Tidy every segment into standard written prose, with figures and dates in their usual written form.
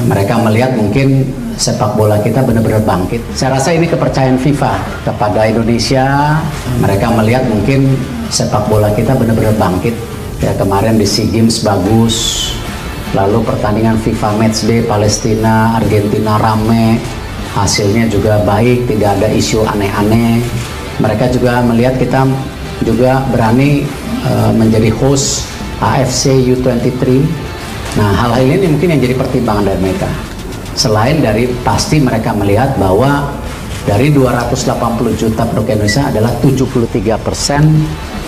Mereka melihat mungkin sepak bola kita benar-benar bangkit. Saya rasa ini kepercayaan FIFA kepada Indonesia. Mereka melihat mungkin sepak bola kita benar-benar bangkit. Ya, kemarin di SEA Games bagus. Lalu pertandingan FIFA Matchday Palestina, Argentina rame. Hasilnya juga baik, tidak ada isu aneh-aneh. Mereka juga melihat kita juga berani menjadi host AFC U23. Nah, hal-hal ini mungkin yang jadi pertimbangan dari mereka. Selain dari pasti mereka melihat bahwa dari 280 juta penduduk Indonesia adalah 73%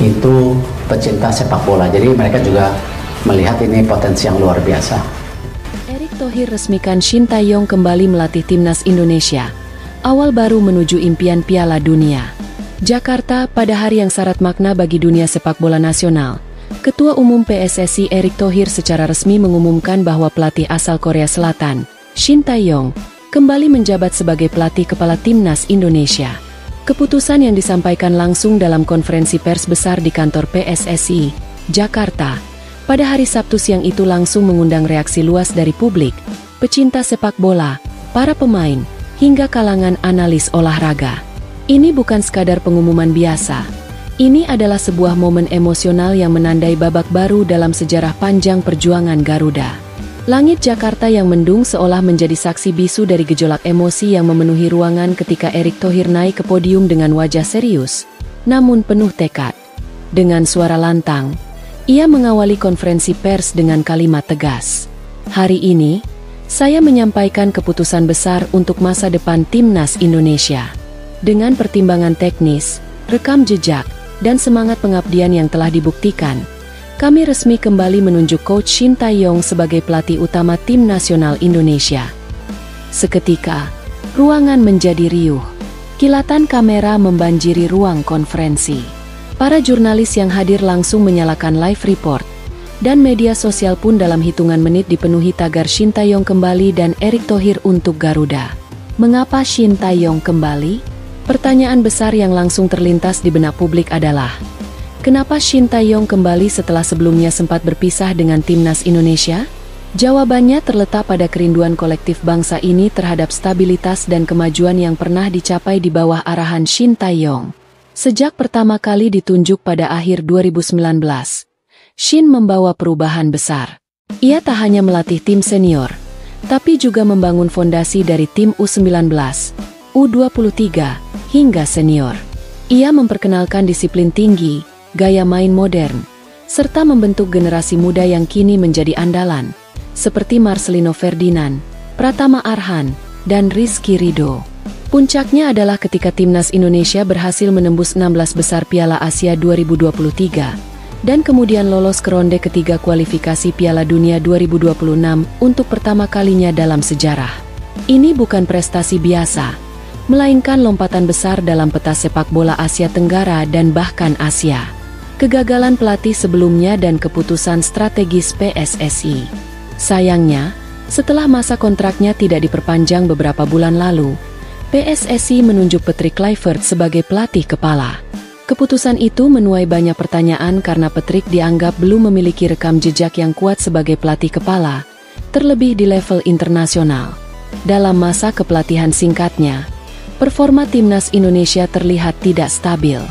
itu pecinta sepak bola. Jadi mereka juga melihat ini potensi yang luar biasa. Erick Thohir resmikan Shin Tae-yong kembali melatih timnas Indonesia. Awal baru menuju impian Piala Dunia. Jakarta, pada hari yang syarat makna bagi dunia sepak bola nasional. Ketua Umum PSSI Erick Thohir secara resmi mengumumkan bahwa pelatih asal Korea Selatan, Shin Tae-yong, kembali menjabat sebagai pelatih kepala timnas Indonesia. Keputusan yang disampaikan langsung dalam konferensi pers besar di kantor PSSI, Jakarta, pada hari Sabtu siang itu langsung mengundang reaksi luas dari publik, pecinta sepak bola, para pemain, hingga kalangan analis olahraga. Ini bukan sekadar pengumuman biasa. Ini adalah sebuah momen emosional yang menandai babak baru dalam sejarah panjang perjuangan Garuda. Langit Jakarta yang mendung seolah menjadi saksi bisu dari gejolak emosi yang memenuhi ruangan ketika Erick Thohir naik ke podium dengan wajah serius, namun penuh tekad. Dengan suara lantang, ia mengawali konferensi pers dengan kalimat tegas. Hari ini, saya menyampaikan keputusan besar untuk masa depan timnas Indonesia. Dengan pertimbangan teknis, rekam jejak, dan semangat pengabdian yang telah dibuktikan, kami resmi kembali menunjuk Coach Shin Tae-yong sebagai pelatih utama tim nasional Indonesia. Seketika, ruangan menjadi riuh. Kilatan kamera membanjiri ruang konferensi. Para jurnalis yang hadir langsung menyalakan live report, dan media sosial pun dalam hitungan menit dipenuhi tagar Shin Tae-yong kembali dan Erick Thohir untuk Garuda. Mengapa Shin Tae-yong kembali? Pertanyaan besar yang langsung terlintas di benak publik adalah, kenapa Shin Tae-yong kembali setelah sebelumnya sempat berpisah dengan timnas Indonesia? Jawabannya terletak pada kerinduan kolektif bangsa ini terhadap stabilitas dan kemajuan yang pernah dicapai di bawah arahan Shin Tae-yong. Sejak pertama kali ditunjuk pada akhir 2019, Shin membawa perubahan besar. Ia tak hanya melatih tim senior, tapi juga membangun fondasi dari tim U19, U23, hingga senior. Ia memperkenalkan disiplin tinggi, gaya main modern, serta membentuk generasi muda yang kini menjadi andalan, seperti Marcelino Ferdinand, Pratama Arhan, dan Rizky Ridho. Puncaknya adalah ketika timnas Indonesia berhasil menembus 16 besar Piala Asia 2023, dan kemudian lolos ke ronde ketiga kualifikasi Piala Dunia 2026 untuk pertama kalinya dalam sejarah. Ini bukan prestasi biasa, melainkan lompatan besar dalam peta sepak bola Asia Tenggara dan bahkan Asia. Kegagalan pelatih sebelumnya dan keputusan strategis PSSI. Sayangnya, setelah masa kontraknya tidak diperpanjang beberapa bulan lalu, PSSI menunjuk Patrick Kluivert sebagai pelatih kepala. Keputusan itu menuai banyak pertanyaan karena Patrick dianggap belum memiliki rekam jejak yang kuat sebagai pelatih kepala, terlebih di level internasional. Dalam masa kepelatihan singkatnya, performa timnas Indonesia terlihat tidak stabil.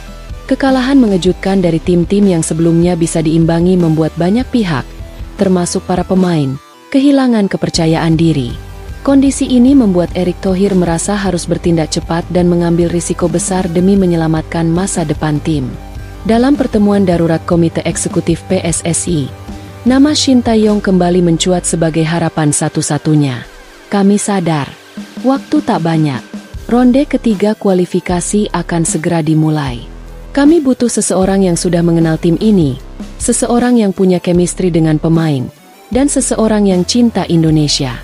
Kekalahan mengejutkan dari tim-tim yang sebelumnya bisa diimbangi membuat banyak pihak, termasuk para pemain, kehilangan kepercayaan diri. Kondisi ini membuat Erick Thohir merasa harus bertindak cepat dan mengambil risiko besar demi menyelamatkan masa depan tim. Dalam pertemuan darurat Komite Eksekutif PSSI, nama Shin Tae-yong kembali mencuat sebagai harapan satu-satunya. Kami sadar, waktu tak banyak. Ronde ketiga kualifikasi akan segera dimulai. Kami butuh seseorang yang sudah mengenal tim ini, seseorang yang punya chemistry dengan pemain, dan seseorang yang cinta Indonesia.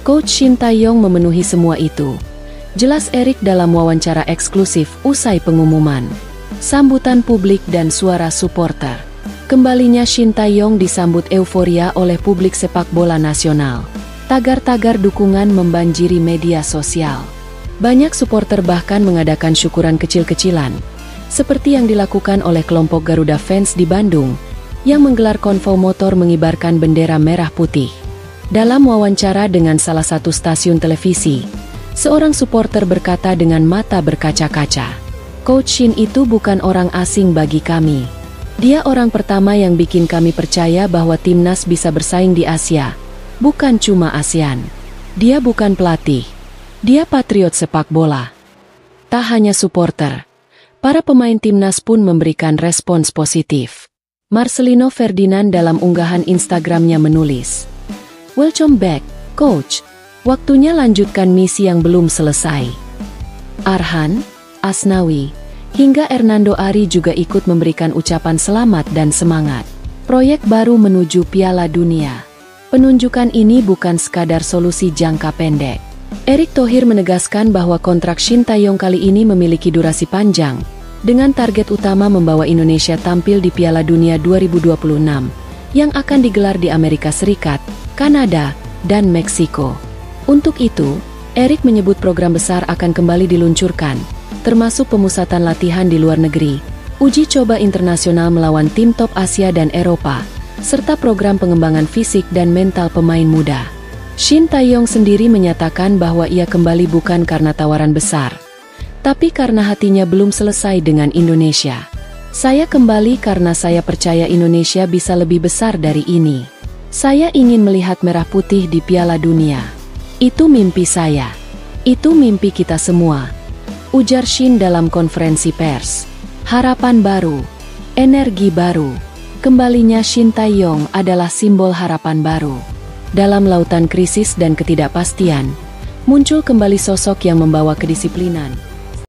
Coach Shin Tae-yong memenuhi semua itu, jelas Erick dalam wawancara eksklusif usai pengumuman. Sambutan publik dan suara supporter. Kembalinya Shin Tae-yong disambut euforia oleh publik sepak bola nasional. Tagar-tagar dukungan membanjiri media sosial. Banyak supporter bahkan mengadakan syukuran kecil-kecilan, seperti yang dilakukan oleh kelompok Garuda Fans di Bandung, yang menggelar konvoi motor mengibarkan bendera merah putih. Dalam wawancara dengan salah satu stasiun televisi, seorang supporter berkata dengan mata berkaca-kaca, "Coach Shin itu bukan orang asing bagi kami. Dia orang pertama yang bikin kami percaya bahwa timnas bisa bersaing di Asia, bukan cuma ASEAN. Dia bukan pelatih, dia patriot sepak bola." Tak hanya supporter, para pemain timnas pun memberikan respons positif. Marcelino Ferdinand dalam unggahan Instagramnya menulis, "Welcome back, Coach. Waktunya lanjutkan misi yang belum selesai." Arhan, Asnawi, hingga Hernando Ari juga ikut memberikan ucapan selamat dan semangat. Proyek baru menuju Piala Dunia. Penunjukan ini bukan sekadar solusi jangka pendek. Erick Thohir menegaskan bahwa kontrak Shin Tae-yong kali ini memiliki durasi panjang, dengan target utama membawa Indonesia tampil di Piala Dunia 2026, yang akan digelar di Amerika Serikat, Kanada, dan Meksiko. Untuk itu, Erick menyebut program besar akan kembali diluncurkan, termasuk pemusatan latihan di luar negeri, uji coba internasional melawan tim top Asia dan Eropa, serta program pengembangan fisik dan mental pemain muda. Shin Tae-yong sendiri menyatakan bahwa ia kembali bukan karena tawaran besar, tapi karena hatinya belum selesai dengan Indonesia. "Saya kembali karena saya percaya Indonesia bisa lebih besar dari ini. Saya ingin melihat merah putih di Piala Dunia. Itu mimpi saya. Itu mimpi kita semua," ujar Shin dalam konferensi pers. Harapan baru, energi baru. Kembalinya Shin Tae-yong adalah simbol harapan baru. Dalam lautan krisis dan ketidakpastian, muncul kembali sosok yang membawa kedisiplinan,